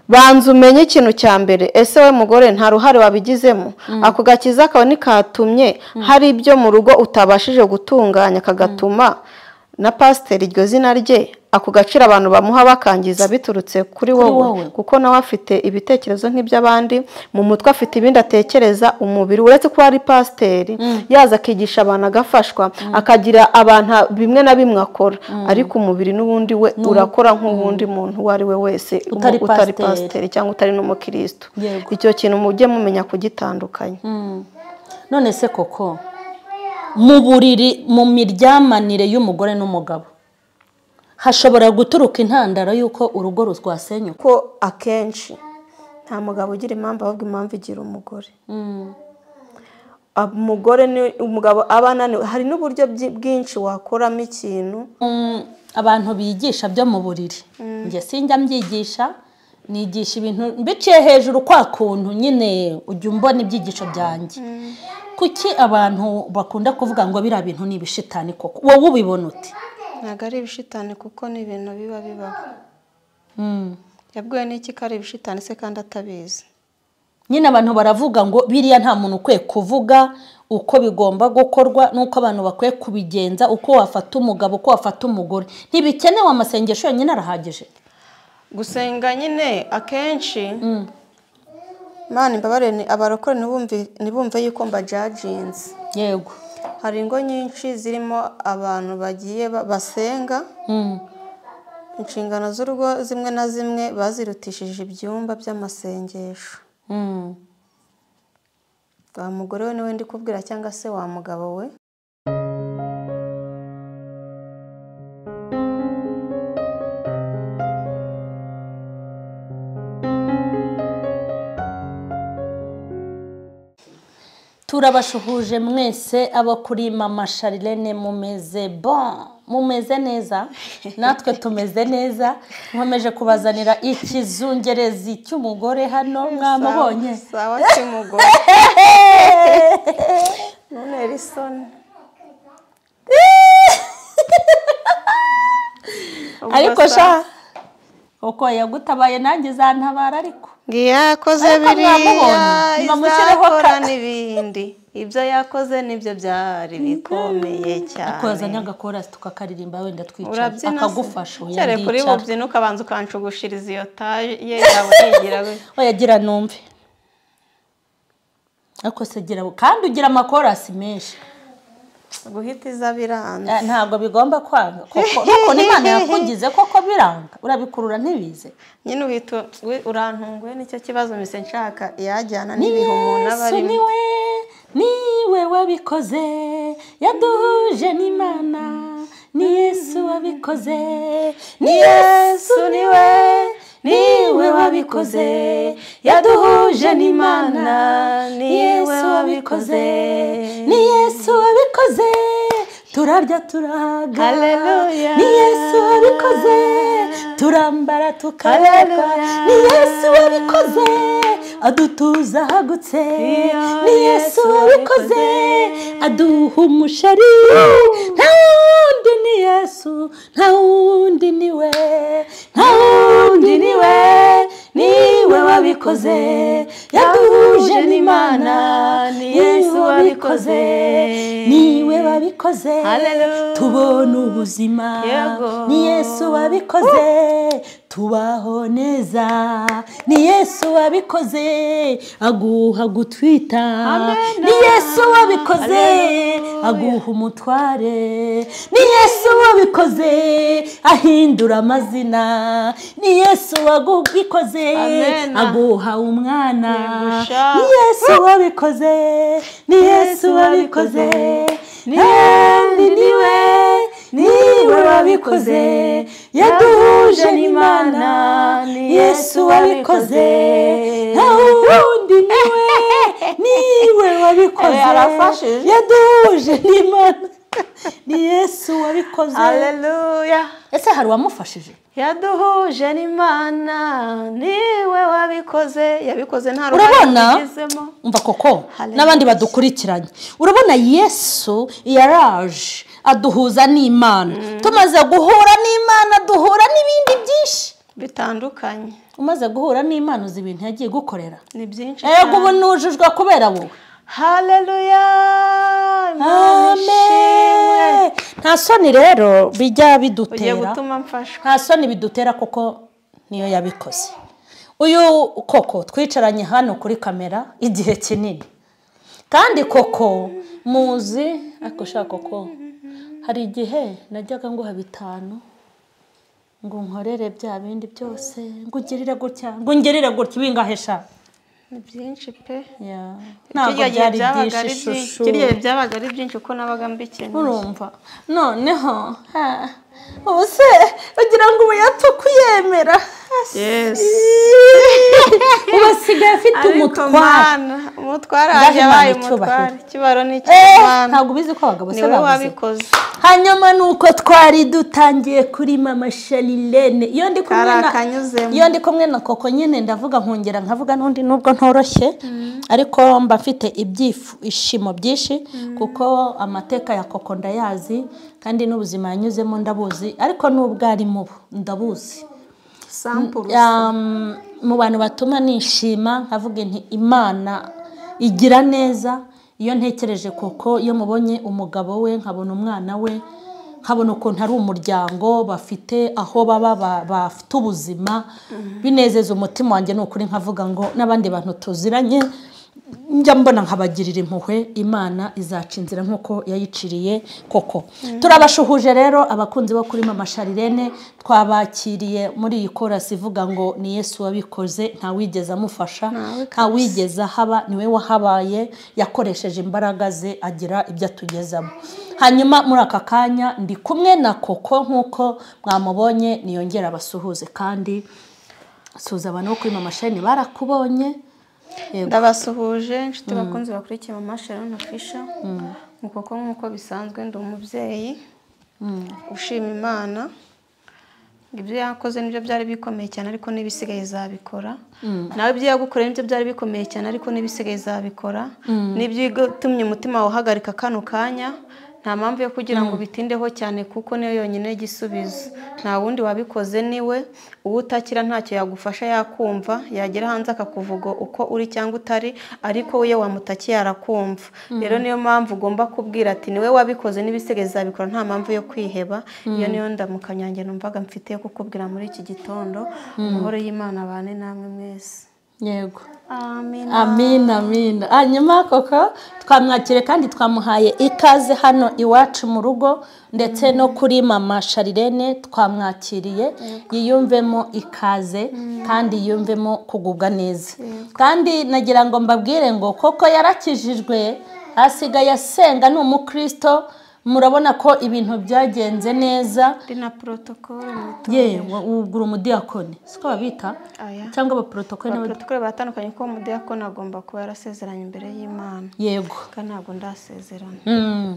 banza umenye ikintu cya mbere ese we mugore nta ruhare wabigizemo ako gakiza kawe nikatumye hari ibyo mu rugo utabashije gutunganya kagatuma na pasiteri iryo zina rye ako gaciro abantu bamuha bakangiza biturutse kuri wowe kuko nawe afite ibitekerezo nk'iby'abandi mu mutwe afite ibindi atekereza umubiri uretse ko ari pasiteri yaza akigisha abantu agafashwa akagira abantu bimwe na bimwe akora ariko umubiri n'ubundi we urakora nk'uwundi muntu uwo ari we wese utari pasiteri cyangwa utari n'umukristo icyo kintu mujye mumenya kugitandukanya. None se koko mu buriri mu miryamanire y'umugore n'umugabo hashobora guturuka intandaro y'uko urugo rwasenyuka? Ko akenshi nta mugabo ugira impamvu ahubwo impamvu igira umugore. Umugore ni umugabo abana hari n'uburyo bwinshi wakoramo ikintu. Abantu bigisha byo mu buriri njye sinjya mbyigisha nigisha ibintu biciye hejuru kwa kuntu nyine ujya umbona ibyigisho byanjye. Kuki abantu bakunda kuvuga ngo bira bintu ni ibishitani koko wowe ubibona uti? Ntago ari ibishitani kuko ni ibintu biba bibaho. Yabwiwe n'iki kari ibishitani se kandi atabizi? Nyine abantu baravuga ngo biriya nta muntu ukwiye kuvuga uko bigomba gukorwa nuko abantu bakwiye kubigenza uko wafata umugabo uko wafata umugore. Ntibikenewe amasengesho yonyine arahagije? Gusenga nyine akenshi Imana imbabarire abarokore nibumve yuko mbajudginze. Yego. Hari ingo nyinshi zirimo abantu bagiye basenga. Inshingano z'urugo zimwe na zimwe bazirutishije ibyumba by'amasengesho. Wa mugore we niwe ndi kubwira cyangwa se wa mugabo we? Turabashuhuje mwese abo kuri mama Charlene mumeze bon mumeze neza natwe tumeze neza nkomeje kubazanira ikizungerezi cy'umugore hano mwamubonye sawa cy'umugore none risoni ariko sha uko yagutabaye nanjye zantabara ariko yakoze biriya izakora n'ibindi ibyo yakoze nibyo byari bikomeye cyane akozanya agakora tukakaririmba wenda twicara akagufasha cyane kuri bubyina ukabanza ukancugushiriza iyo taye yawe yigira we oyagira numve ako segira kandi ugira amakorasi menshi guhitiza biranga ntago bigomba kwanga koko n'Imana yakugize koko biranga urabikurura ntibize nyine uhita urantunguye nicyo kibazo mise nshaka yajyana n'ibihe umuntu aba ari niwe wabikoze yaduhuje n'Imana ni Yesu wabikoze ni Yesu niwe wabikoze yaduhuje n'Imana ni Yesu wabikoze ni Yesu wabikoze turarya turahaga haleluya ni Yesu wabikoze turambara tukareka ni Yesu wabikoze adutuza hagutse ni Yesu wabikoze aduha umushari nta wundi ni Yesu nta wundi niwe niwe wabikoze yaduhuje n'Imana ni Yesu wabikoze niwe wabikoze tubona ubuzima ni Yesu wabikoze tubaho neza ni Yesu wabikoze aguha gutwita ni Yesu wabikoze aguha umutware ni Yesu wabikoze ahindura amazina ni Yesu wabikoze aguha umwana ni Yesu wabikoze ni Yesu wabikoze niwe wabikoze yaduhuje n'Imana ni Yesu wabikoze niwe wabikoze yaduhuje n'Imana ni Yesu wabikoze haleluya ese hari wamufashije yaduhuje n'Imana niwe wabikoze yabikoze nta urabona umva koko n'abandi badukurikiranye urabona Yesu yaraje aduhuza n'Imana tumaze guhura n'Imana duhura n'ibindi byinshi bitandukanye. umaze guhura n'Imana uzi ibintu yagiye gukorera Ni byinshi yego ubu nujujwe kubera wowe. Haleluya. Amen. Nta soni rero bijya bidutera. Ugiye gutuma mfashwa. Nta soni bidutera kuko niyo yabikoze. Uyu Coco twicaranye hano kuri kamera igihe kinini. Kandi Coco muzi ariko shaka Coco hari igihe najyaga nguha 5 ngo nkorere bya bindi byose ngo ugirire gutya ngo ngirire gutya bingahesha. Ni byinshi pe. Yeah. Ntabwo byari byinshi. Kirye byabaga ari byinshi uko nabaga mbikeneye. Urumva noneho ubuse ugira ngo ubu yapfa kuyemera. Yes. Ubasigaye afite umutwara yabaye umutwara kibaro ni cy'Imana. Ntabwo bizi ko abagabo se babikoze. Hanyuma nuko twari dutangiye kuri mama Sharilene iyo ndi kumwe na Coco nyine ndavuga nkongera nkavuga n'undi nubwo ntoroshye ariko mba mfite ibyishimo byinshi kuko amateka ya Coco ndayazi kandi n'ubuzima yanyuzemo ndabuzi ariko nubwo ari mubo ndabuzi. Mu bantu batuma nishima nkavuga nti Imana igira neza iyo ntekereje Coco iyo mubonye umugabo we nkabona umwana we nkabona ukuntu ari umuryango bafite aho baba bafite ubuzima binezeza umutima wanjye n'ukuri nkavuga ngo n'abandi bantu tuziranye njya mbona nkabagirira impuhwe Imana izaca inzira nkuko yayiciriye Coco. Turabashuhuje rero abakunzi bo kuri mama Sharilene twabakiriye muri iyi chorus ivuga ngo ni Yesu wabikoze nta wigeze amufasha nta wigeze haba niwe wahabaye yakoresheje imbaraga ze agira ibyo atugezamo. Hanyuma muri aka kanya ndi kumwe na Coco nkuko mwamubonye niyongera abasuhuze kandi suza abantu bo kuri mama Sharilene barakubonye. Ndabasuhuje inshuti bakunze bakurikiye mama Sharilene official. Nkuko bisanzwe ndi umubyeyi ushima Imana. Ibyo yakoze nibyo byari bikomeye cyane ariko nibisigaye zabikora. Nawe ibyo yagukoreye nibyo byari bikomeye cyane ariko nibisigaye zabikora. Nibyo gutumye umutima wahagarika kano kanya. Nta mpamvu yo kugira ngo bitindeho cyane kuko niyo yonyine igisubizo. Nta wundi wabikoze niwe. Uwo utakira ntacyo yagufasha yakumva yagera hanze akakuvuga uko uri cyangwa utari ariko we wamutakiye arakumva. Rero niyo mpamvu ugomba kubwira ati niwe wabikoze nibisigaye zabikora nta mpamvu yo kwiheba. Iyo niyo ndamukanyange numvaga mfite kukubwira muri iki gitondo. Umuhoro y'Imana bane namwe mwese. Yego. Amen. Amen, amen. Hanyuma Coco twamwakire kandi twamuhaye ikaze hano iwacu mu rugo ndetse no kuri mama Sharilene twamwakiriye yiyumvemo ikaze kandi yiyumvemo kugubwa neza. Kandi nagira ngo mbabwire ngo Coco yarakijijwe asigaye asenga n'umukristo murabona ko ibintu byagenze neza. Dina protocol ugura umudiyakoni siko babita cyangwa aba protocol batandukanye ko umudiyakoni agomba kuba yarasezeranye imbere y'Imana. Yego kandi ntabwo ndasezerana.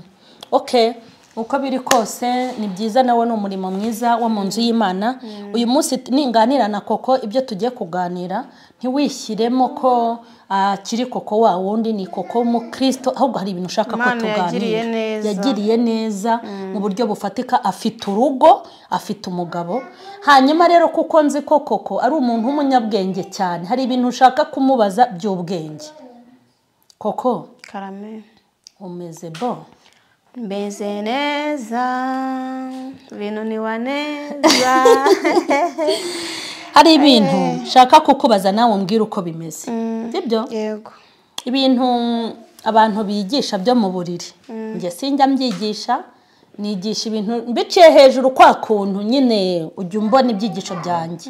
Okay uko biri kose ni byiza nawe ni umurimo mwiza wo mu nzu y'Imana. Uyu munsi ninganira na Coco ibyo tugiye kuganira ntiwishyiremo ko kiri Coco wa wundi ni Coco w'umukristo ahubwo hari ibintu ushaka ko tuganira. Yagiriye neza mu buryo bufatika afite urugo afite umugabo. Hanyuma rero kuko nzi ko Coco ari umuntu w'umunyabwenge cyane hari ibintu ushaka kumubaza by'ubwenge. Coco karame umeze bo? Mbeze neza ibintu ni waneza. Hari ibintu shaka kukubaza nawe umbwira uko bimeze. Ibyo? Yego. Ibintu abantu bigisha byo mu buriri. Nge sinjya mbyigisha nigisha ibintu mbiciye hejuru kwa kuntu nyine ujya umbona ibyigisho byanjye.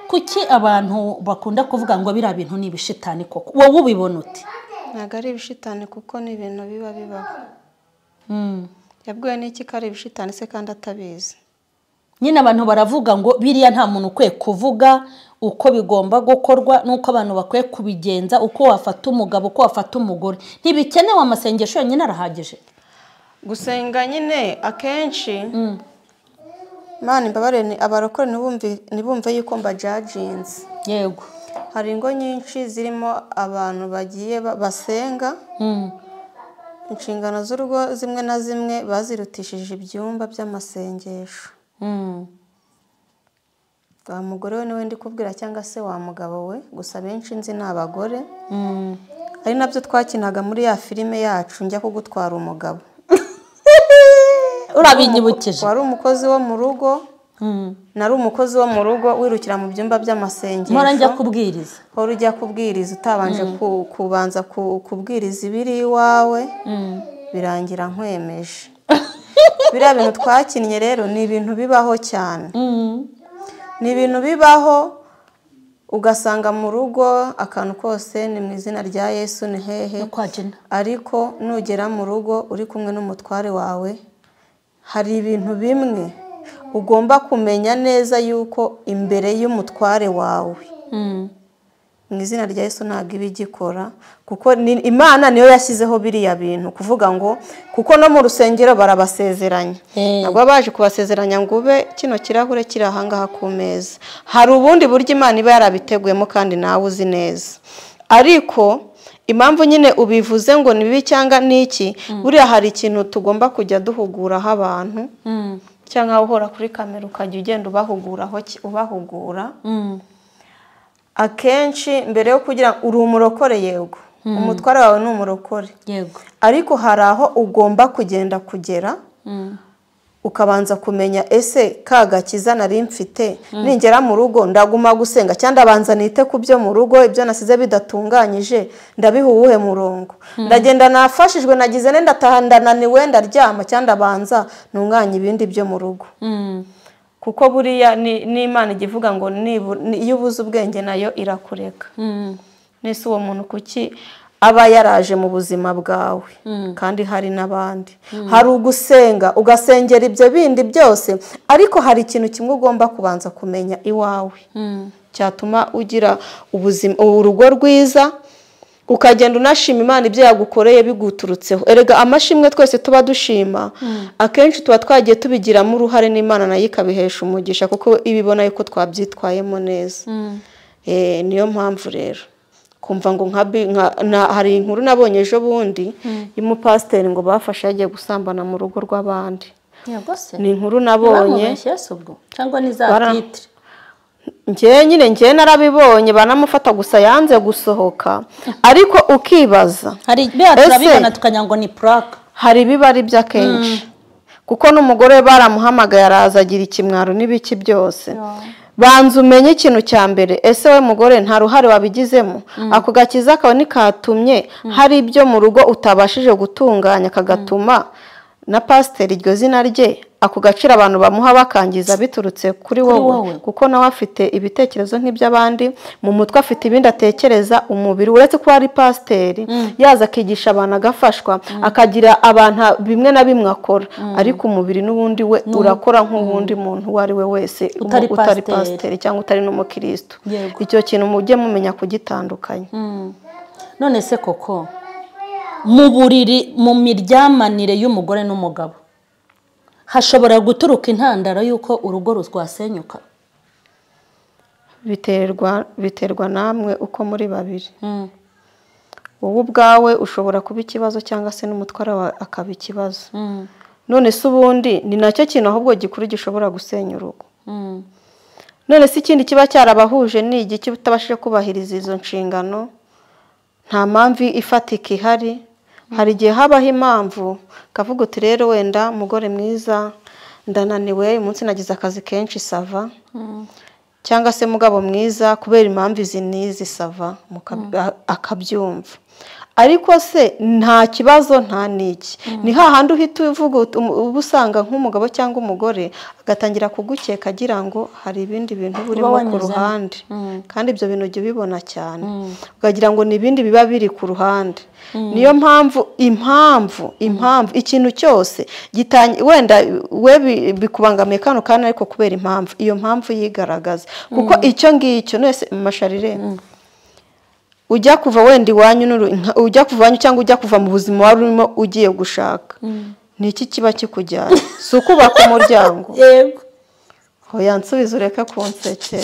Kuki abantu bakunda kuvuga ngo bira bintu ni ibishitani Koko wowe ubibona uti? Ntago ari ibishitani kuko ni ibintu bibaho. Yabwiwe n'iki kari ibishitani se kandi atabizi. Nyine abantu baravuga ngo biriya nta muntu ukwiye kuvuga uko bigomba gukorwa nuko abantu bakwiye kubigenza uko wafata umugabo uko wafata umugore. Ntibikenewe amasengesho yonyine arahagije. Gusenga nyine akenshi Imana imbabarire abarokore nibumve yuko mba judgings. Yego. Hari ingo nyinshi zirimo abantu bagiye basenga. Inshingano z'urugo zimwe na zimwe bazirutishije ibyumba by'amasengesho. wa mugore we niwe ndi kubwira cyangwa se wa mugabo we, gusa benshi nzi ni abagore. Ari nabyo twakinaga muri ya filime yacu njya kugutwara umugabo. Urabinyibukije. Wari umukozi wo mu rugo. Nari umukozi wo mu rugo wirukira mu byumba by'amasengesho. Mpora njya kubwiriza. Hora ujya kubwiriza utabanje kubanza kubwiriza ibiri iwawe. Birangira nkwemeje. Biriya bintu twakinnye rero ni ibintu bibaho cyane. Ni ibintu bibaho ugasanga mu rugo akantu kose ni mu izina rya Yesu ni hehe. Ariko nugera mu rugo uri kumwe n'umutware wawe, hari ibintu bimwe ugomba kumenya neza yuko imbere y'umutware wawe mu izina rya Yesu ntabwo ibigikora, kuko Imana niyo yashyizeho biriya bintu kuvuga ngo kuko no mu rusengero barabasezeranya. Ntabwo baje kubasezeranya ngo ube kino kirahure kiri ahangaha ku meza. Hari ubundi buryo Imana iba yarabiteguyemo kandi nawe uzi neza. Ariko impamvu nyine ubivuze ngo ni bibi cyangwa niki, buriya hari ikintu tugomba kujya duhuguraho abantu, cyangwa uhora kuri kamera ukajya ugenda ubahugura. Akenshi mbere yo kugira uri umurokore, yego umutware wawe ni umurokore, yego, ariko hari aho ugomba kugenda kugera ukabanza kumenya ese kagakiza nari mfite ningera mu rugo ndaguma gusenga cyangwa ndabanza nite ku byo mu rugo, ibyo nasize bidatunganyije ndabiha uwuhe murongo, ndagenda nafashijwe nagize nenda tahandananiwe ndaryama cyangwa ndabanza ntunganye ibindi byo mu rugo. Kuko buriya ni Imana igivuga ngo iyo ubuze ubwenge nayo irakureka. Nese uwo muntu kuki aba yaraje mu buzima bwawe? Kandi hari n'abandi. Hari ugusenga ugasengera ibyo bindi byose, ariko hari ikintu kimwe ugomba kubanza kumenya iwawe cyatuma ugira urugo rwiza, ukagenda unashima Imana ibyo yagukoreye biguturutseho. Erega amashimwe twese tuba dushima akenshi tuba twagiye tubigiramo uruhare n'Imana nayo ikabihesha umugisha kuko ibibona yuko twabyitwayemo neza. Niyo mpamvu rero kumva ngo hari inkuru nabonye ejo bundi y'umupasiteri ngo bafashe yagiye gusambana mu rugo rw'abandi. Ni inkuru nabonye cyangwa ni za titire. Njye narabibonye banamufata gusa yanze gusohoka, ariko ukibaza hari turabibona tukanyango ni plaque. Hari bibari by'akenshi kuko n'umugore baramuhamagaye araza agira ikimwaro n'ibiki byose. Banza umenye ikintu cya mbere, ese we mugore nta ruhare wabigizemo? Ako gakiza kawe nikatumye hari ibyo mu rugo utabashije gutunganya kagatuma na pasiteri iryo zina rye ako gaciro abantu bamuha bakangiza biturutse kuri wowe, kuko nawe afite ibitekerezo nk'iby'abandi, mu mutwe afite ibindi atekereza. Umubiri uretse ko ari pasiteri yaza akigisha abantu agafashwa akagira abantu bimwe na bimwe akora, ariko umubiri n'ubundi we urakora nk'ubundi muntu uwo ari we wese utari pasiteri cyangwa utari n'umukristo. Icyo kintu mujye mumenya kugitandukanya. None se Coco, mu buriri mu miryamanire y'umugore n'umugabo hashobora guturuka intandaro y'uko urugo rwasenyuka? Biterwa namwe uko muri babiri. Wowe ubwawe ushobora kuba ikibazo cyangwa se n'umutware wawe akaba ikibazo. None se ubundi ni nacyo kintu ahubwo gikuru gishobora gusenya urugo. None se ikindi kiba cyarabahuje ni igiki utabashije kubahiriza izo nshingano? Nta mpamvu ifatika ihari. Hari igihe habaho impamvu kavuga uti rero wenda mugore mwiza ndananiwe umunsi nagize akazi kenshi sava, cyangwa se mugabo mwiza kubera impamvu izi n'izi sava akabyumva. Ariko se nta kibazo nta niki, ni hahandi uhita uvuga uba usanga nk'umugabo cyangwa umugore agatangira kugukeka agira ngo hari ibindi bintu burimo ku ruhande, kandi ibyo bintu ujya ubibona cyane ukagira ngo ni ibindi biba biri ku ruhande. Niyo mpamvu ikintu cyose wenda we bikubangamiye kano kandi ariko kubera impamvu, iyo mpamvu yigaragaza kuko icyo ngicyo nese masharire ujya kuva wenda iwanyu ujya kuvanyu cyangwa ujya kuva mu buzima wari urimo ugiye gushaka, ni iki kiba kikujyana? Si ukubaka umuryango? Yego. Hoya nsubiza ureke kunsekera,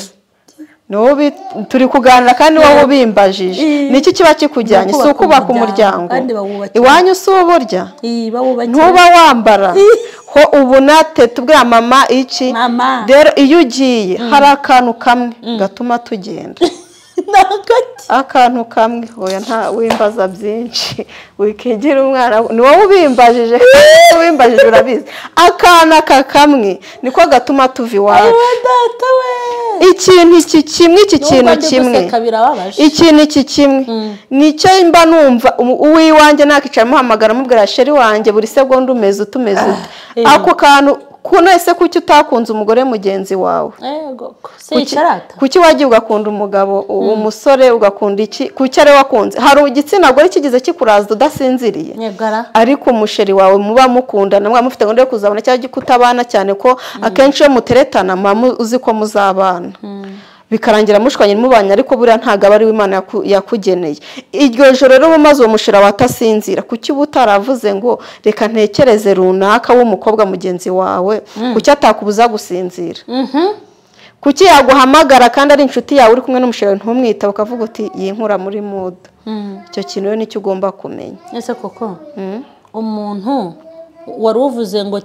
turi kuganira kandi wowe ubimbajije. Ni iki kiba kikujyanye? Si ukubaka umuryango? Iwanyu si uburya ntuba wambara ho ubu nate tubwira mama iki Mama. rero iyo ugiye hari akantu kamwe gatuma tugenda akantu kamwe oya nta wimbaza byinshi wikigira umwana ni wowe ubimbajije ubimbajije urabizi akana kamwe niko gatuma tuva iwacu ikintu iki kimwe ikintu iki kimwe nicyo mba numva uwiwanjye nakicara muhamagara mubwira sheri wanjye buri segonda umeze utumeze ako kantu kunese kuki utakunze umugore mugenzi wawe kuki wagiye ugakunda umugabo umusore ugakunda iki kuki ari wakunze hari igitsina gore kigize kikuraza udasinziriye ariko umusheri wawe muba mukundana mwa mufite ngo kuzabona cyangwa kutabana cyane ko akenshi iyo muteretana mama uzi ko muzabana bikarangira mushwanye mubanye ariko buriya ntago aba ari Imana yakugeneye iryo joro rero maze uwo mushira watasinzira kuki ubutaravuze ngo reka ntekereze runaka w'umukobwa mugenzi wawe kuki atakubuza gusinzira kuki yaguhamagara kandi ari inshuti yawe uri kumwe n'umushira ntumwita ukavuga uti yinkura muri mood icyo kintu rero nicyo ugomba kumenya ese koko umuntu wari uvuze ngo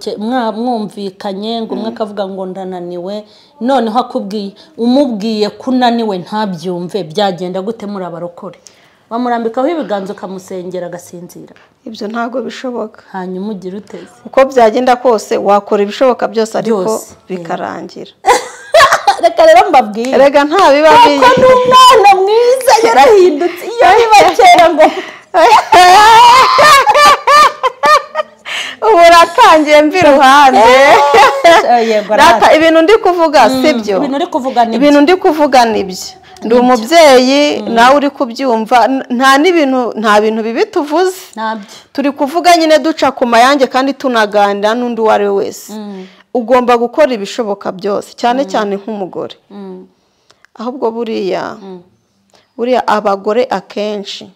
mwumvikanye ngo umwe akavuga ngo ndananiwe noneho akubwiye umubwiye kunaniwe ntabyumve byagenda gute muri abarokore bamurambikaho ibiganza ukamusengera agasinzira ibyo ntago bishoboka hanyuma ugira uteze uko byagenda kose wakora ibishoboka byose ariko bikarangira reka rero mbabwire rega nta biba biye kuko n'umwana mwiza yarahindutse iyo biba kera ngo ubu ratangiye mvi ruhande rata ibintu ndi kuvuga sibyo ibintu ndi kuvuga nibyo ndi umubyeyi nawe uri kubyumva nta bintu bibi tuvuze turi kuvuga nyine duca ku mayange kandi tunaganira n'undi uwo ari we wese ugomba gukora ibishoboka byose cyane cyane nk'umugore ahubwo buriya abagore akenshi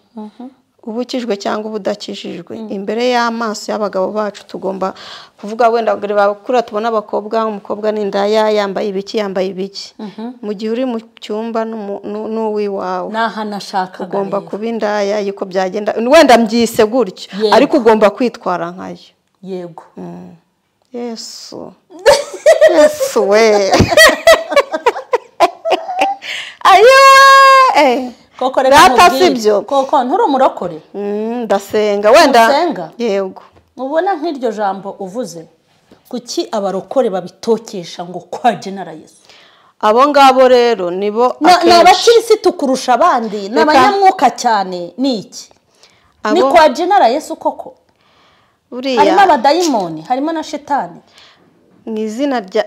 ubukijwe cyangwa ubudakijijwe imbere y'amaso y'abagabo bacu tugomba kuvuga wenda abagore bakura tubona abakobwa umukobwa n'indaya yambaye ibiki mu gihe uri mu cyumba n'uwiwawe nahanashaka ugomba kuba indaya yuko byagenda wenda mbyise gutyo ariko ugomba kwitwara nkayo yego Yesu we ayo Coco reka sibyo Coco nturi umurokore ndasenga wenda yego ubona nk'iryo jambo uvuze kuki abarokore babitokesha ngo kwa General Yesu abo ngabo rero nibo n'abakirisitu kurusha abandi n'abanyamwuka cyane niki ni kwa General Yesu koko harimo abadayimoni harimo na shetani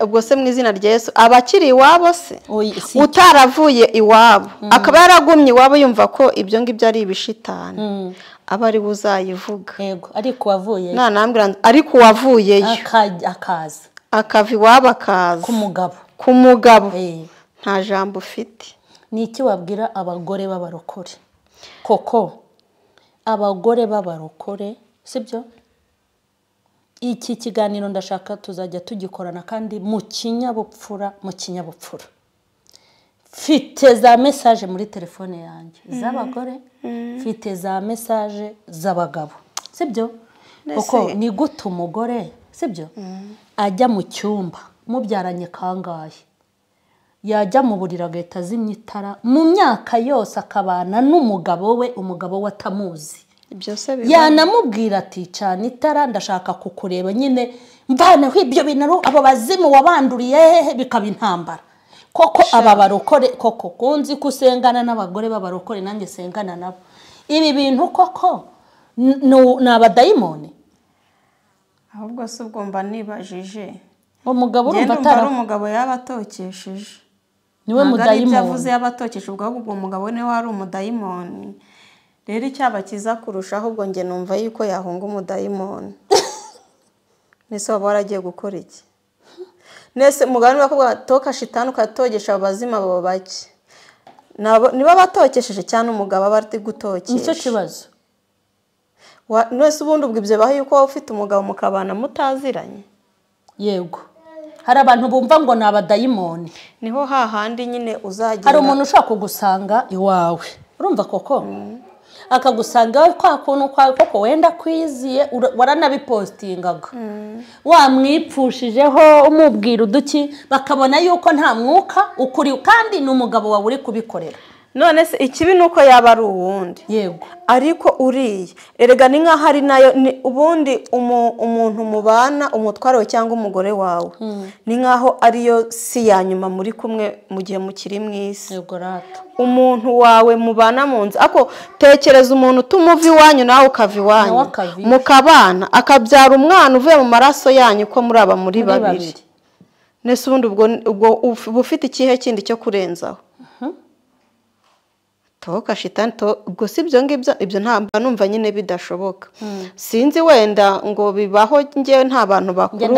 ubwo se mu izina rya Yesu abakiri iwabo se utaravuye iwabo akaba yaragumye iwabo yumva ko ibyo ngibyo ari ibishitani aba ari buzayivuga yego ariko wavuye ariko wavuyeyo akaza akava iwabo akaza ku mugabo nta jambo ufite ni iki wabwira abagore b'abarokore koko abagore b'abarokore sibyo iki kiganiro ndashaka tuzajya tugikorana kandi mu kinyabupfura mfite za message muri telefone yanjye z'abagore mfite za message z'abagabo sibyo kuko ni gute umugore sibyo ajya mu cyumba mubyaranye kangahe yajya mu burira agahita azimya itara mu myaka yose akabana n'umugabo we atamuzi yanamubwira ati cana itara ndashaka kukureba nyine mvaneho ibyo bintu abo bazimu wabanduriye bikaba intambara koko aba barokore koko kunzi kusengana n'abagore b'abarokore nanjye sengana nabo ibi bintu koko ni abadayimoni ahubwo se ugomba nibajije umugabo urumva umugabo yaba atokesheje niwe mudayimoni yavuze yaba atokesheje ubwo umugabo niwe wari umudayimoni rero icyaba kiza kurusha ahubwo nge numva yuko yahunga umudayimoni nese waba waragiye gukora iki nese mugabo niba kuvuga toka shitani ukatogesha abazima babo bake niba batokesheje cyane umugabo aba ari gutokesha nicyo kibazo nese ubundi ubwo ibyo baho yuko ufite umugabo mukabana mutaziranye yego hari abantu bumva ngo ni abadayimoni niho hahandi nyine uzagira hari umuntu ushaka kugusanga iwawe urumva koko akagusanga kwa kuntu kwa Coco wenda kwiziye waranabipostingaga wamwipfushijeho umubwira uduki bakabona yuko nta mwuka ukuri kandi n'umugabo wawe uri kubikorera. None se ikibi nuko yaba ari uwundi. Yego. Ariko uriye erega ni nka hari nayo ubundi umuntu mubana umutwaro cyangwa umugore wawe ni nkaho ariyo si yanyuma muri kumwe mu gihe mukiri mwisi. Yego rato. Umuntu wawe mubana munzi ako tekereza umuntu tumuvi wanyu nawe ukavi wanyu mukabana akabyara umwana uvuye mu maraso yanyu ko muri aba muri babiri. Nese ubundi ubwo ufite ikihe kindi cyo kurenzaho. Toka shitani ubwo si ibyo ngibyo ibyo ntabwo numva nyine bidashoboka. Sinzi wenda ngo bibaho ngewe nta bantu bakuru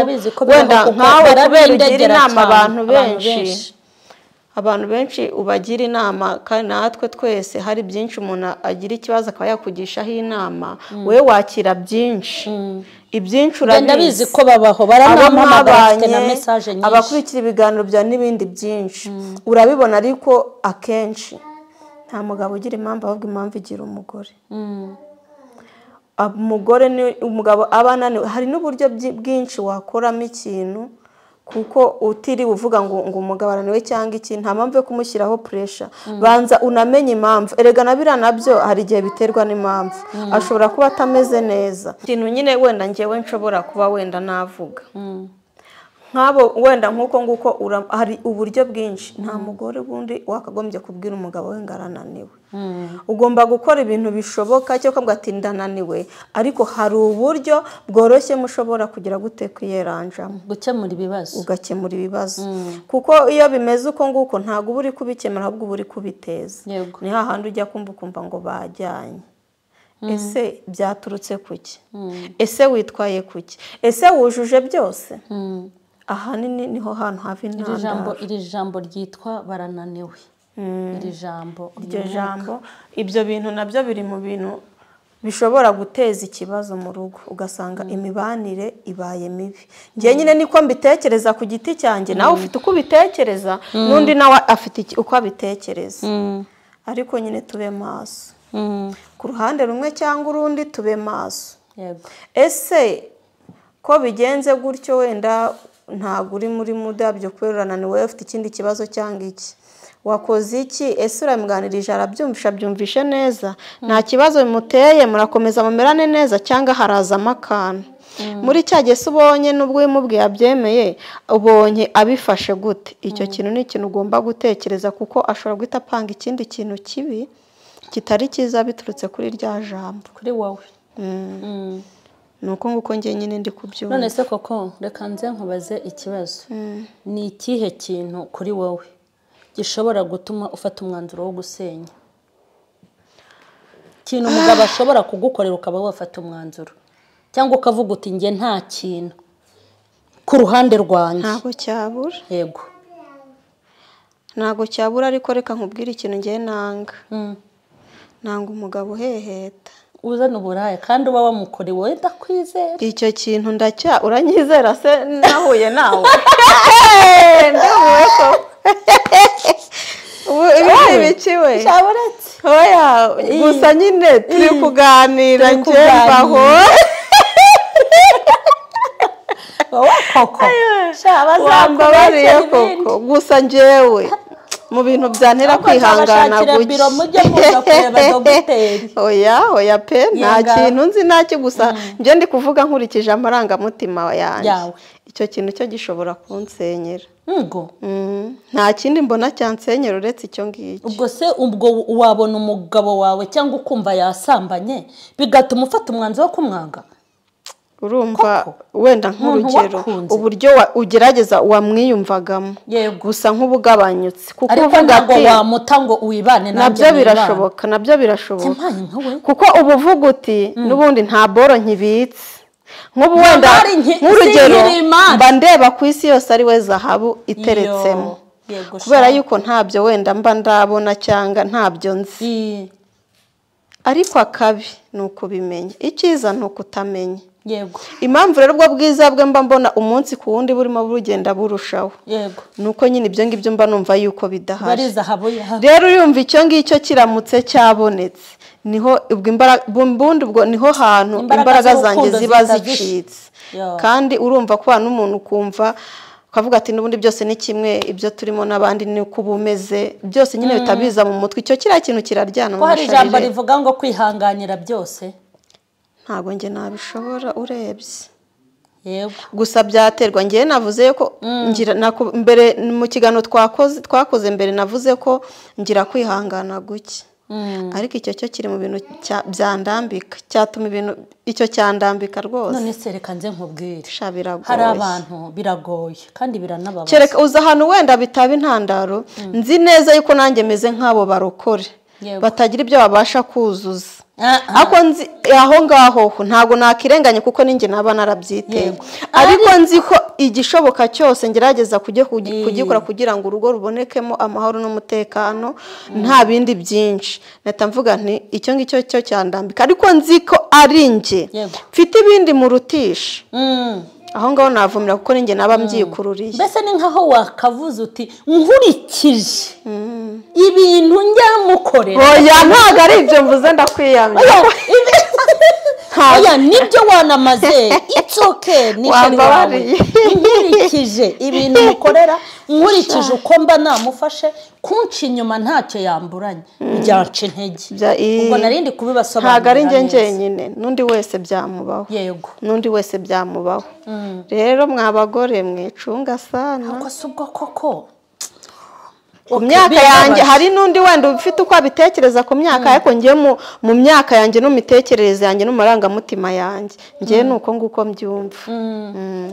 wenda nkawe kubera ugira inama abantu benshi ubagira inama kandi natwe twese hari byinshi umuntu agira ikibazo akaba yakugishaho inama we wakira byinshi ibyinshi urabizi ko babaho baramwamamaza bafite na message nyinshi abakurikira ibiganiro bya n'ibindi byinshi urabibona ariko akenshi nta mugabo ugira impamvu ahubwo impamvu igira umugore. Umugore ni umugabo abananiwe hari n'uburyo bwinshi wakoramo ikintu kuko utiri uvuga ngo umugabo araniwe cyangwa iki nta mpamvu yo kumushyiraho pressure banza unamenye impamvu erega nabira nabyo hari igihe biterwa n'impamvu ashobora kuba atameze neza ikintu nyine wenda ngewe nshobora kuba wenda navuga nkabo wenda nkuko nguko hari uburyo bwinshi nta mugore bundi wakagombye kubwira umugabo we ngarananiwe ugomba gukora ibintu bishoboka cyo kavuga ati ndananiwe ariko hari uburyo bworoshye mushobora kugira gute kwiyeranjamo ugakemura ibibazo kuko iyo bimeze uko nguko ntago uri kubikemura ahubwo uri kubiteza ni hahandi ujya kumva ngo bajyanye ese byaturutse kuki ese witwaye kuki ese wujuje byose ahanini niho hantu hafi intandaro iri jambo ryitwa barananiwe iri jambo ibyo bintu nabyo biri mu bintu bishobora guteza ikibazo mu rugo ugasanga imibanire ibaye mibi ngiye nyine niko mbitekereza ku giti cyanjye nawe ufite uko ubitekereza n'undi nawe afite uko abitekereza ariko nyine tube maso ku ruhande rumwe cyangwa urundi tube maso ese ko bigenze gutyo wenda ntabwo uri muri mudabyo kwerurana ni wowe ufite ikindi kibazo cyangwa iki wakoze iki ese uramuganirije arabyumvishe neza nta kibazo bimuteye murakomeza mumerane neza cyangwa harazamo akantu muri cya gihe se ubonye n'ubwo wimubwiye abyemeye ubonye abifashe gute icyo kintu ni ikintu ugomba gutekereza kuko ashobora guhita apanga ikindi kintu kibi kitari cyiza biturutse kuri rya jambo kuri wowe nuko nguko ngiye nyine ndi kubyumva none se Coco reka nze nkubaze ikibazo ni ikihe kintu kuri wowe gishobora gutuma ufata umwanzuro wo gusenya kintu umugabo ashobora kugukorera ukaba wafata umwanzuro cyangwa ukavuga uti nge nta kintu ku ruhande rwanjye ntago cyabura yego ntago cyabura ariko reka nkubwire ikintu ngiye nanga nanga umugabo uheheta uzana uburaya kandi uba wamukorewe ndakwizera icyo kintu uranyizera se nahuye nawe ndahuye ko ibi bikiwe shaboretse oya gusa nyine turi kuganira njembaho Coco wambabariye Coco gusa njyewe mu bintu byantera kwihangana oya pe nta kintu nzi ntacyo gusa njye ndi kuvuga nkurikije amarangamutima yanjye icyo kintu cyo gishobora kunsenyera nta kindi mbona cyansenyera uretse icyo ngicyo ubwo se ubwo wabona umugabo wawe cyangwa ukumva yasambanye bigatuma ufata umwanzuro wo kumwanga urumva wenda nk'urugero uburyo ugerageza wamwiyumvagamo gusa nk'ubugabanyutse kuko uvuga ati wamuta ngo wibane nabyo birashoboka kuko ubu uvuga uti n'ubundi nta boro nkibitse nk'ubu wenda nk'urugero mba ndeba ku isi yose ari we zahabu iteretsemo kubera yuko ntabyo wenda mba ndabona cyangwa ntabyo nzi ariko akabi ni ukubimenya icyiza ni ukutamenya yego impamvu rero ubwo bwiza bwe mba mbona umunsi ku wundi burimo burugenda burushaho yego nuko nyine ibyo ngibyo mba numva yuko bidahari bari zahabu rero urumva icyo ngicyo kiramutse cyabonetse niho ubwo niho hantu imbaraga zanjye ziba zicitse kandi urumva ko n'umuntu ukumva ukavuga ati n'ubundi byose ni kimwe ibyo turimo n'abandi ni uko bumeze byose nyine bitabiza mu mutwe icyo kiriya kintu kiraryana ko hari ijambo rivuga ngo kwihanganira byose ntabwo njye nabishobora urebye yego gusa byaterwa njye navuze ko mbere mu kiganiro twakoze mbere navuze ko ngira kwihangana guke ariko icyo cyo kiri mu bintu byandambika cyatuma ibintu icyo cyandambika rwose none se reka nze nkubwire biragoye hari abantu biragoye kandi biranababaza kereka uza ahantu wenda bitaba intandaro nzi neza yuko nanjye meze nk'abo barokore batagira ibyo babasha kuzuza ako nzi aho ngaho ntabwo nakirenganya kuko ninjye naba narabyiteye ariko nzi ko igishoboka cyose ngerageza kugikora kugira ngo urugo rubonekemo amahoro n'umutekano nta bindi byinshi neta mvuga nti icyo ngicyo cyo cyandambika ariko nzi ko ari njye mfite ibindi murutisha aho ngaho navumira kuko ninjye naba mbyikururiye mbese ni nkaho wakavuze uti nkurikije ibintu njyamukorera oya ntabwo ari ibyo mvuze ndakwiyamye oya nibyo wanamaze it's okay nishari wawe nkurikije ibintu mukorera nkurikije uko mba namufashe kunca inyuma ntacyo yamburanye byanca intege ubwo narindi kubibasobanurira ntabwo ari njye njyenyine n'undi wese byamubaho yego n'undi wese byamubaho rero mwabagore mwicunga sana ako si ubwo koko ku myaka yanjye hari n'undi wenda ufite uko abitekereza ku myaka ariko ngiye mu myaka yanjye n'imitekerereze yanjye n'amarangamutima yanjye ngiye nuko nguko mbyumva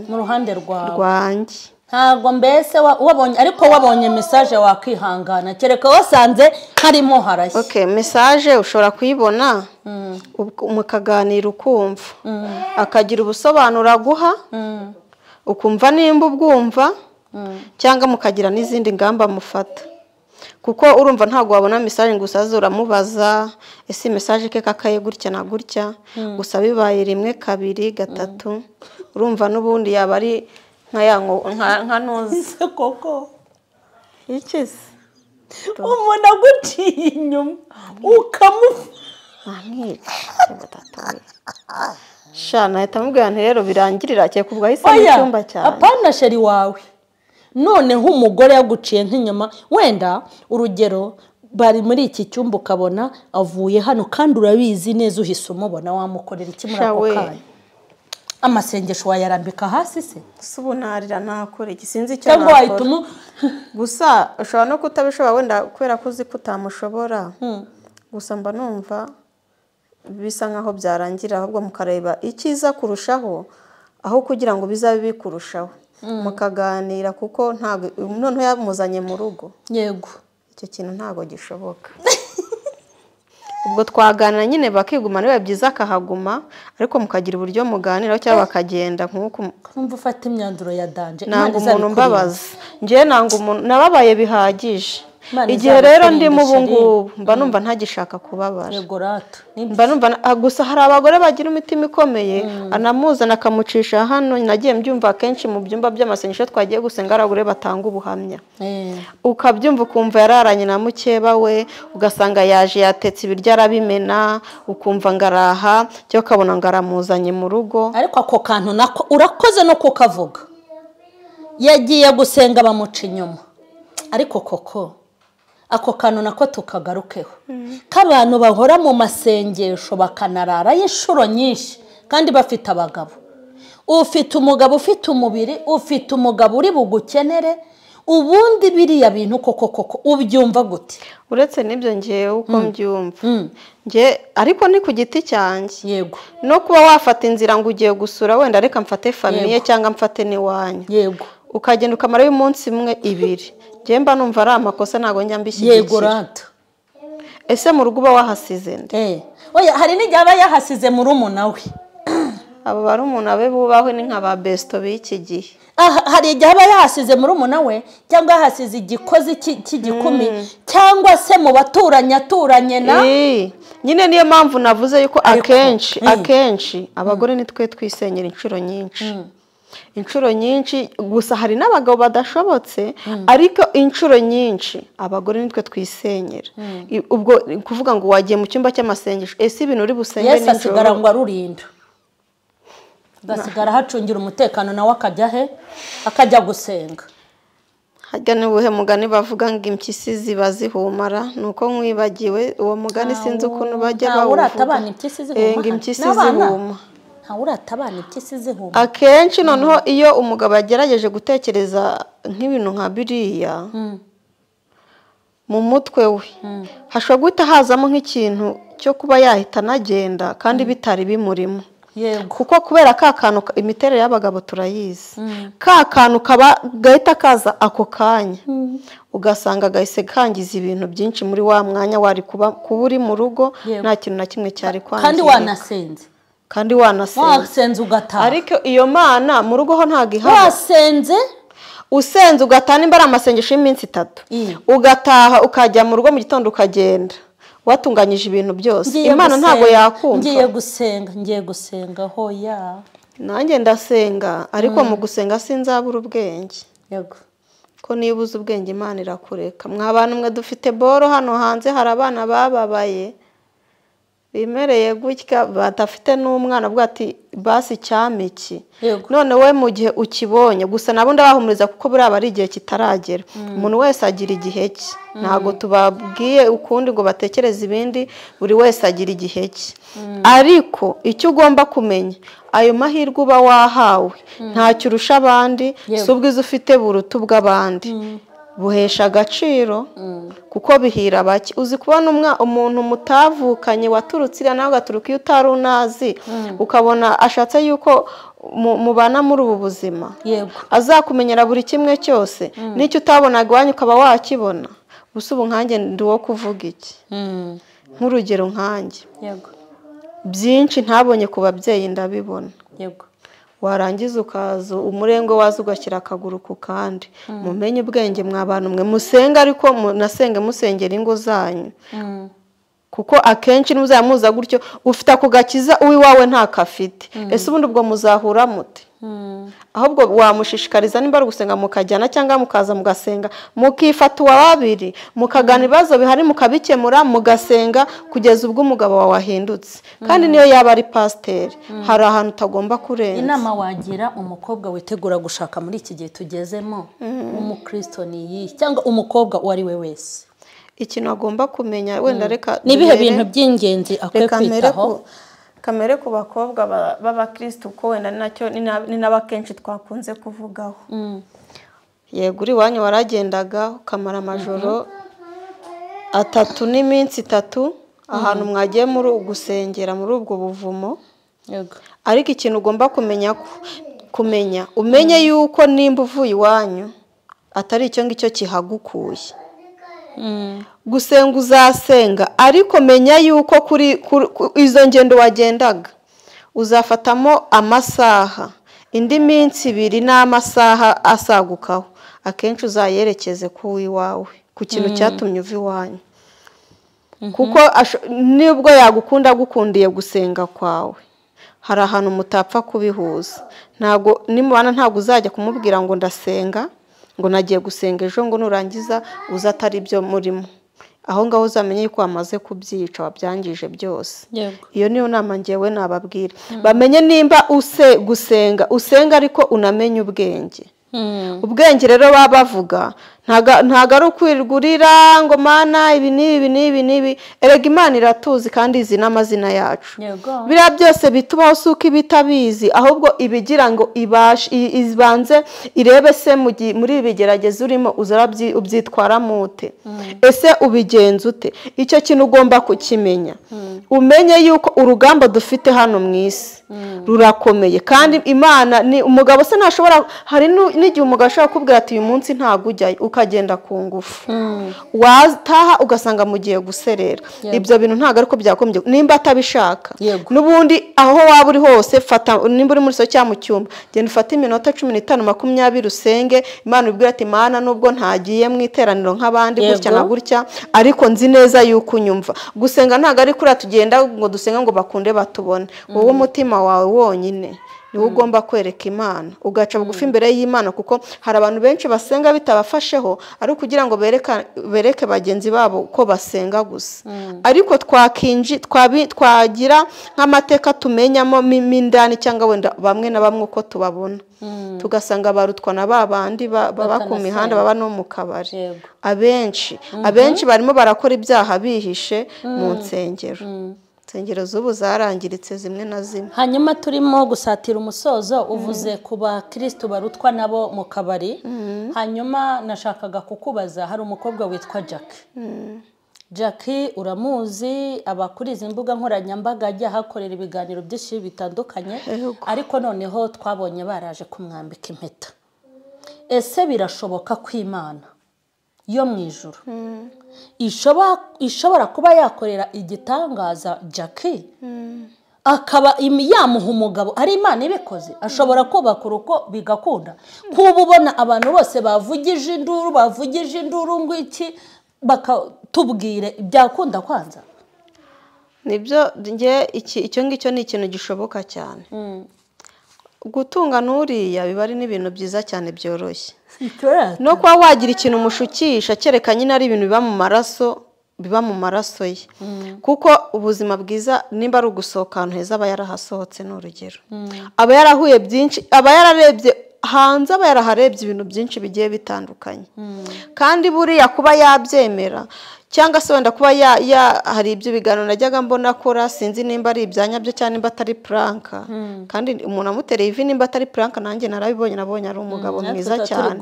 mu ruhande rwanjye ntabwo mbese wabonye ariko wabonye message wakwihangana kereka wasanze harimo harashye okay message ushobora kuyibona mukaganira ukumva akagira ubusobanuro aguha ukumva nimba ubwumva cyangwa mukagira n'izindi ngamba mufata kuko urumva ntabwo wabona message ngo usaze uramubaza ese message ke kakaye gutya na gutya gusa bibaye rimwe kabiri gatatu urumva n'ubundi yaba ari nka nuzi koko ikize umuntu aguciye inyuma ukamwica shana ahita amubwira nti rero birangirira cye kubwa hise mu cyumba cyane apana sheri wawe noneho umugore yaguciye nk'inyuma wenda urugero bari muri iki cyumba ukabona avuye hano kandi urabizi neza uhise umubona wamukorera iki muri ako kanya amasengesho wayarambika hasi se subunarira nakora iki sinzi icyo nakora gusa ushobora no kutabishobora wenda kubera ko uzi ko utamushobora gusa mba numva bisa nkaho byarangira ahubwo mukareba icyiza kurushaho aho kugira ngo bizabe bikurushaho mukaganira kuko ntabwo noneho yamuzanye mu rugo yego icyo kintu ntabwo gishoboka ubwo twaganira nyine bakigumana biba byiza akahaguma ariko mukagira uburyo muganiraho cyangwa bakagenda nk'uko kumva ufata imyanzuro ya danje ntabwo umuntu mbabaza njyewe ntabwo umuntu nababaye bihagije igihe rero ndimo ubu ngubu mba numva ntagishaka kubabara mba numva gusa hari abagore bagira imitima ikomeye anamuzana akamucisha hano nagiye mbyumva kenshi mu byumba by'amasengesho twagiye gusenga abagore batanga ubuhamya ukabyumva ukumva yararanye na mukeba we ugasanga yaje yatetse ibiryo arabimena ukumva ngaraha cyangwa ukabona ngo aramuzanye mu rugo ariko ako kantu nako urakoze no kukavuga yagiye gusenga bamuca inyuma ariko koko ako kantu nako tukagarukeho k'abantu bahora mu masengesho bakanarara y'inshuro nyinshi kandi bafite abagabo ufite umugabo ufite umubiri ufite umugabo uri bugukenere ubundi biriya bintu koko ubyumva gute uretse n'ibyo ngewe uko mbyumva ariko ni ku giti cyanjye yego no kuba wafata inzira ngo ugiye gusura wenda reka mfate famiye cyangwa mfate n'iwanyu yego ukagenda ukamara y'umunsi umwe ibiri mba numva ari amakosa ntabwo njya mbishyigikira yego rata ese mu rugo uba wahasize nde oya hari n'igihe aba yahasize muri umuna we abo bari umuna we bubahwe ni nka ba besto b'iki gihe hari igihe aba yahasize muri umuna we cyangwa yahasize igikozi cy'igikumi cyangwa se mu baturanyi aturanye na nyine niyo mpamvu navuze yuko akenshi abagore nitwe twisenyera inshuro nyinshi inshuro nyinshi gusa hari n'abagabo badashobotse ariko inshuro nyinshi abagore nitwe twisenyera ubwo kuvuga ngo wagiye mu cyumba cy'amasengesho ese ibintu uri busenge Yesu asigara ngo arurinda gasigara hacungira umutekano nawe akajya he akajya gusenga hajya n'ubuhe mugani bavuga ngo impyisi ziba zihumara nuko nkwibagiwe uwo mugani sinzi ukuntu bajya bawuvuga uratabana impyisi zihuma ngo impyisi zihuma uratabana impyisi zihuma akenshi noneho iyo umugabo yagerageje gutekereza nk'ibintu nka biriya mu mutwe we hashobora guhita hazamo nk'ikintu cyo kuba yahita anagenda kandi bitari bimurimo kuko kubera ka kantu imiterere y'abagabo turayizi ka kantu kaba gahita kaza ako kanya ugasanga gahise kangiza ibintu byinshi muri wa mwanya wari kuba uri mu rugo nta kintu na kimwe cyari kwangiza kandi wanasenze ugataha ariko iyo mana mu rugo ho ntago ihaba usenze ugataha nimba ari amasengesho y'iminsi 3 ugataha ukajya mu rugo mu gitondo ukagenda watunganyije ibintu byose Imana ntago yakumva ngiye gusenga hoya nanjye ndasenga ariko mu gusenga sinzabura ubwenge yego ko nibuze ubwenge Imana irakureka mwabana mwe dufite boro hano hanze hari abana bababaye bimereye gutya batafite n'umwana avuga ati basi cyamiki none we mu gihe ukibonye gusa nabo ndabahumuriza kuko buraba ari igihe kitaragera umuntu wese agira igihe cye ntago tubabwiye ukundi ngo batekereze ibindi buri wese agira igihe cye ariko icyo ugomba kumenya ayo mahirwe uba wahawe ntacyo urusha abandi subwiza ufite burutu bw'abandi buhesha agaciro kuko bihira bake uzi kubona umuntu mutavukanye waturutse nawe ugaturuka iyo utari unazi ukabona ashatse yuko mubana muri ubu buzima azakumenyera buri kimwe cyose n'icyo utabonaga iwanyu ukaba wakibona gusa ubu nkanjye ndi wo kuvuga iki nk'urugero nkanjye byinshi ntabonye ku babyeyi ndabibona warangiza ukaza umurengwe waza ugashyira akaguru ku kandi mumenye ubwenge mw'abantu mwe musenga ariko munasenge musengera ingo zanyu kuko akenshi n'uzamuza gutyo ufite ako gakiza uwiwawe ntakafite ese ubundi ubwo muzahura mute ahubwo wamushishikariza nimba ari gusenga mukajyana cyangwa mukaza mugasenga mukifata uwa babiri mukagana ibibazo bihari mukabikemura mugasenga kugeza ubwo umugabo wawe ahindutse kandi niyo yaba ari pasiteri hari ahantu utagomba kurenza inama wagira umukobwa witegura gushaka muri iki gihe tugezemo umukristo ni iyi cyangwa umukobwa uwo ari we wese ikintu agomba kumenya wenda reka nibihe bintu by'ingenzi akwiye kwitaho kamere ku bakobwa b'abakristo ko wenda nacyo ni n'abakenshi twakunze kuvugaho yego uri wanyu waragendaga ukamara amajoro 3 n'iminsi 3 ahantu mwagiye muri gusengera muri ubwo buvumo yego ariko ikintu ugomba kumenya umenye yuko nimba uvuye iwanyu atari icyo ngicyo kihagukuye gusenga uzasenga ariko menya yuko kuri izo ngendo wagendaga uzafatamo amasaha indi minsi 2 n'amasaha asagukaho akenshi uzayerekeze ku iwawe ku kintu cyatumye uva iwanyu kuko nibwo yagukunda gukundiye gusenga kwawe hari ahantu mutapfa kubihuza ntago nimubana ntago uzajya kumubwira ngo ndasenga ngo nagiye gusenga ejo ngo nurangiza uzatari ibyo murimo aho ngaho uzamenye yuko wamaze kubyica wabyangije byose iyo niyo nama ngewe nababwira bamenye nimba usenga ariko unamenye ubwenge ubwenge rero baba bavuga ntago ari ukwirigurira ngo mana ibi n'ibi erega Imana iratuzi kandi izi n'amazina yacu biriya byose bitubaho suko ibitabizi ahubwo ibigira ngo ibanze irebe se muri ibigerageza urimo ubyitwaramo ute ese ubigenza ute icyo kintu ugomba kukimenya umenye yuko urugamba dufite hano mu isi rurakomeye kandi Imana ni umugabo se ntashobora hari n'igihe umugabo ashobora kubwira ati uyu munsi ntago ujyayo ukagenda ku ngufu wataha ugasanga mugiye guserera ibyo bintu ntago ariko byakombye nimba atabishaka n'ubundi aho waba uri hose fata nimba uri muri so cyangwa mu cyumba genda ufate iminota 15-20 usenge Imana ibwira ati Imana nubwo ntagiye mu iteraniro nk'abandi gutya na gutya ariko nzi neza yuko unyumva gusenga ntago ari kuri tugenda ngo dusenga ngo bakunde batubone wowe umutima wawe wonyine niwe ugomba kwereka Imana ugaca bugufi imbere y'Imana kuko hari abantu benshi basenga bitabafasheho ari kugira ngo bereke bagenzi babo ko basenga gusa ariko twagira nk'amateka tumenyamo mindani cyangwa wenda bamwe na bamwe uko tubabona tugasanga barutwa na babandi baba ku mihanda baba no mu kabari abenshi barimo barakora ibyaha bihishe mu nsengero z'ubu zarangiritse zimwe na zimwe. Hanyuma turimo gusatira umusozo uvuze ku bakristo barutwa nabo mu kabari. Hanyuma nashakaga kukubaza hari umukobwa witwa Jackie uramuzi abakuriza imbuga nkoranyambaga ajya hakorera ibiganiro byinshi bitandukanye ariko noneho twabonye baraje kumwambika impeta. Ese birashoboka ko Imana yo mu ijuru ishobora kuba yakorera igitangaza Jackie akaba yamuha umugabo ari Imana ibikoze ashobora kubaka urugo bigakunda kuba ubona abantu bose bavugije induru ngo iki bakatubwire byakunda kwanza nibyo nge icyo ngicyo ni ikintu gishoboka cyane gutunga nuriya biba ari n'ibintu byiza cyane byoroshye no kuba wagira ikintu umushukisha kereka nyine ari ibintu biba mu maraso ye kuko ubuzima bwiza nimba ari ugusohoka ahantu heza aba yarahasohotse n'urugero aba yarahuye byinshi aba yararebye hanze aba yaraharebye ibintu byinshi bigiye bitandukanye kandi buriya kuba yabyemera cyangwa se wenda kuba hari ibyo biganiro najyaga mbona akora sinzi nimba ari ibyanyabyo cyane nimba atari pranka kandi umuntu amutereye ivi nimba atari pranka nanjye nabonye ari umugabo mwiza cyane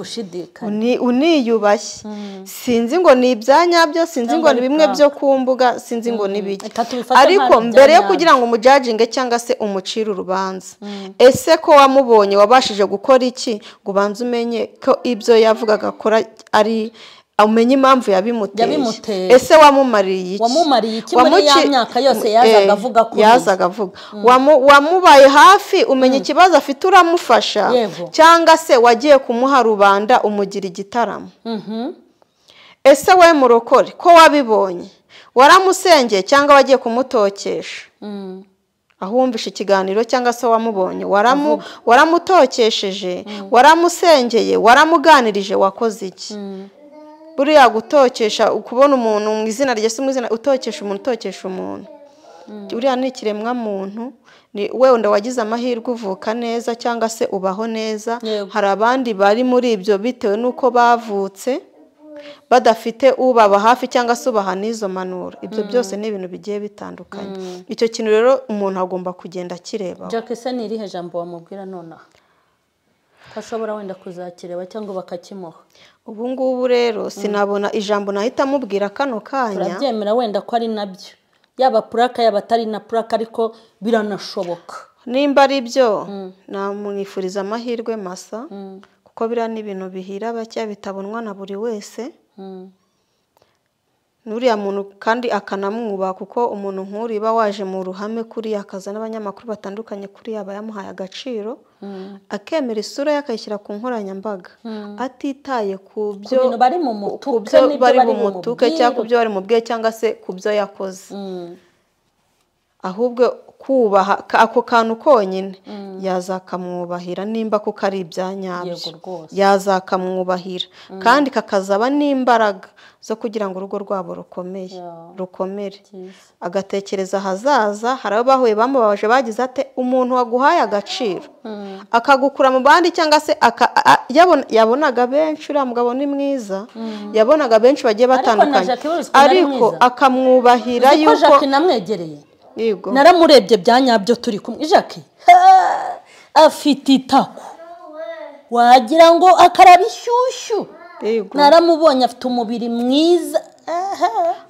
uniyubashye sinzi ngo ni ibyanyabyo sinzi ngo ni bimwe byo ku mbuga sinzi ngo ni biki ariko mbere yo kugira ngo umujajinge cyangwa se umucire urubanza ese ko wamubonye wabashije gukora iki ngo ubanze umenye ko ibyo yavugaga akora ari umenye impamvu yabimuteye ese wamumariye iki muri ya myaka yose yazaga avuga wamubaye hafi umenye ikibazo afite uramufasha cyangwa se wagiye kumuha rubanda umugira igitaramo ese we murokore ko wabibonye waramusengeye cyangwa wagiye kumutokesha aho wumvishe ikiganiro cyangwa se wamubonye waramutokesheje waramusengeye waramuganirije wakoze iki buriya gutokesha ukubona umuntu mu izina rye se mu izina utokesha umuntu buriya ni ikiremwa muntu ni wenda wagize amahirwe uvuka neza cyangwa se ubaho neza hari abandi bari muri ibyo bitewe nuko bavutse badafite ubaba hafi cyangwa se ubaha n'izo manura ibyo byose ni ibintu bigiye bitandukanye icyo kintu rero umuntu agomba kugenda akireba Jackie se ni irihe jambo wamubwira nonaha ko ashobora wenda kuzakireba cyangwa bakakimuha ubu ngubu rero sinabona ijambo nahita mubwira kano kanya turabyemera wenda ko ari nabyo yaba puraka yaba atari na puraka ariko biranashoboka nimba ari byo namwifuriza amahirwe masa kuko biriya ni ibintu bihira bake bitabonwa na buri wese nuriya muntu kandi akanamwubaha kuko umuntu nk'uriba waje mu ruhame kuri akaza n'abanyamakuru batandukanye kuri aba yamuhaye agaciro akemera isura yakayishyira ku nkoranyambaga atitaye ku byo bari mu mutuke cyangwa ku byo bari mu bwe cyangwa se ku byo yakoze ahubwo kubaha ako kantu konyine yazakamwubahira nimba kuko ari ibyanyabyo yazakamwubahira kandi kakazaba n'imbaraga zo kugira ngo urugo rwabo rukomere agatekereza ahazaza hari abo bahuye bamubabaje bagize ate umuntu waguhaye agaciro akagukura mu bandi cyangwa se yabonaga benshi uriya mugabo ni mwiza yabonaga benshi bagiye batandukanye ariko akamwubahira yuko namwegereye naramurebye byanyabyo turi kumwe Jackie afite itako wagira ngo akaraba ishyushyu naramubonye afite umubiri mwiza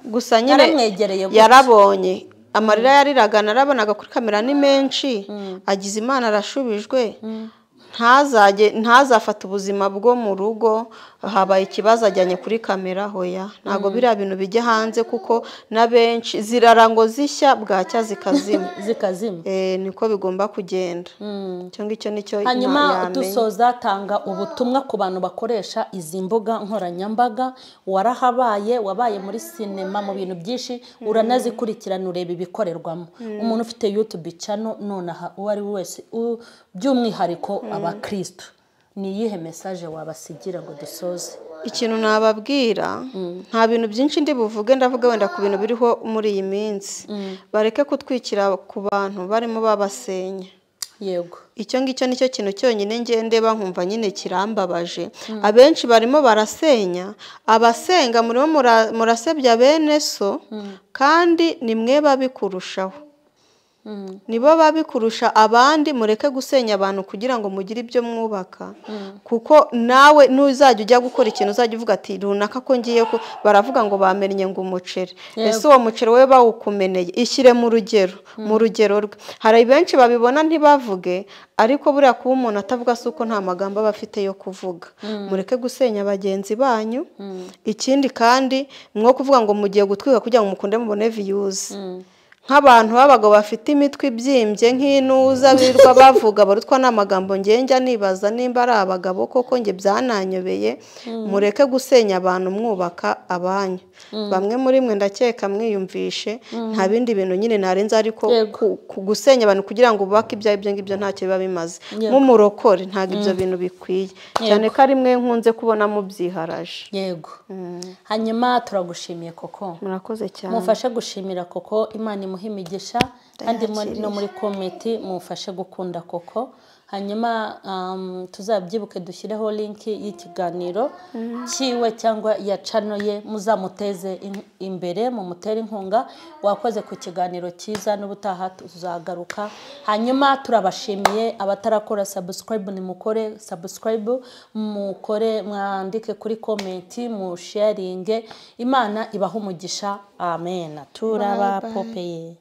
gusa nyine yarabonye amarira yariraga narabonaga kuri kamera ni menshi agize Imana arashubijwe ntazafata ubuzima bwo mu rugo habaye ikibazo ajyanye kuri kamera hoya ntago biriya bintu bijya hanze kuko na benshi zirarango zishya bwacya zikazima niko bigomba kugenda cyangwa icyo nicyo hanyuma dusoza tanga ubutumwa ku bantu bakoresha izi mbuga nkoranyambaga warahabaye wabaye muri sinema mu bintu byinshi uranazikurikirana ureba ibikorerwamo umuntu ufite YouTube channel nonaha uwo ari wese by'umwihariko abakristo ni iyihe message wabasigira ngo dusoze ikintu nababwira nta bintu byinshi ndi buvuge ndavuga wenda ku bintu biriho muri iyi minsi bareke kutwikira ku bantu barimo babasenya yego icyo ngicyo nicyo kintu cyonyine ngende bankumva nyine kirambabaje abenshi barimo barasenya abasenga murimo murasebya bene so kandi nimwe babikurushaho nibo babikurusha abandi mureke gusenya abantu kugira ngo mugire ibyo mwubaka kuko nawe nuzajya ujya gukora ikintu uzajya uvuga ati runaka ko ngiye ko baravuga ngo bamennye ngo umuceri ese uwo muceri we bawukumeneye ishyire mu rugero rwe hari benshi babibona ntibavuge ariko buriya kuba umuntu atavuga se uko nta magambo aba afite yo kuvuga mureke gusenya bagenzi banyu ikindi kandi mwo kuvuga ngo mugiye gutwika kugira ngo mukunde mubone views nk'abantu b'abagabo bafite imitwe ibyimbye nk'inuza birirwa bavuga barutwa n'amagambo njya nibaza nimba ari abagabo koko nge byananyobeye mureke gusenya abantu mwubaka abanyu bamwe muri mwe ndakeka mwiyumvishe nta bindi bintu nyine narenza ariko gusenya abantu kugira ngo bubake ibyo ngibyo ntacyo biba bimaze nk'umurokore ntabwo ibyo bintu bikwiye cyane ko ari mwe nkunze kubona mubyiharaje yego hanyuma turagushimiye Coco murakoze cyane mufashe gushimira Coco Imana imuhe imigisha kandi no muri komenti mufashe gukunda Coco hanyuma tuzabyibuke dushyireho link y'ikiganiro kiwe cyangwa ya channel ye muzamuteze imbere mu mutera inkunga wakoze ku kiganiro cyiza n'ubutaha tuzagaruka hanyuma turabashimiye abatarakora subscribe ni mukore subscribe mukore mwandike kuri comment mu sharing Imana ibahe umugisha amen turaba popeye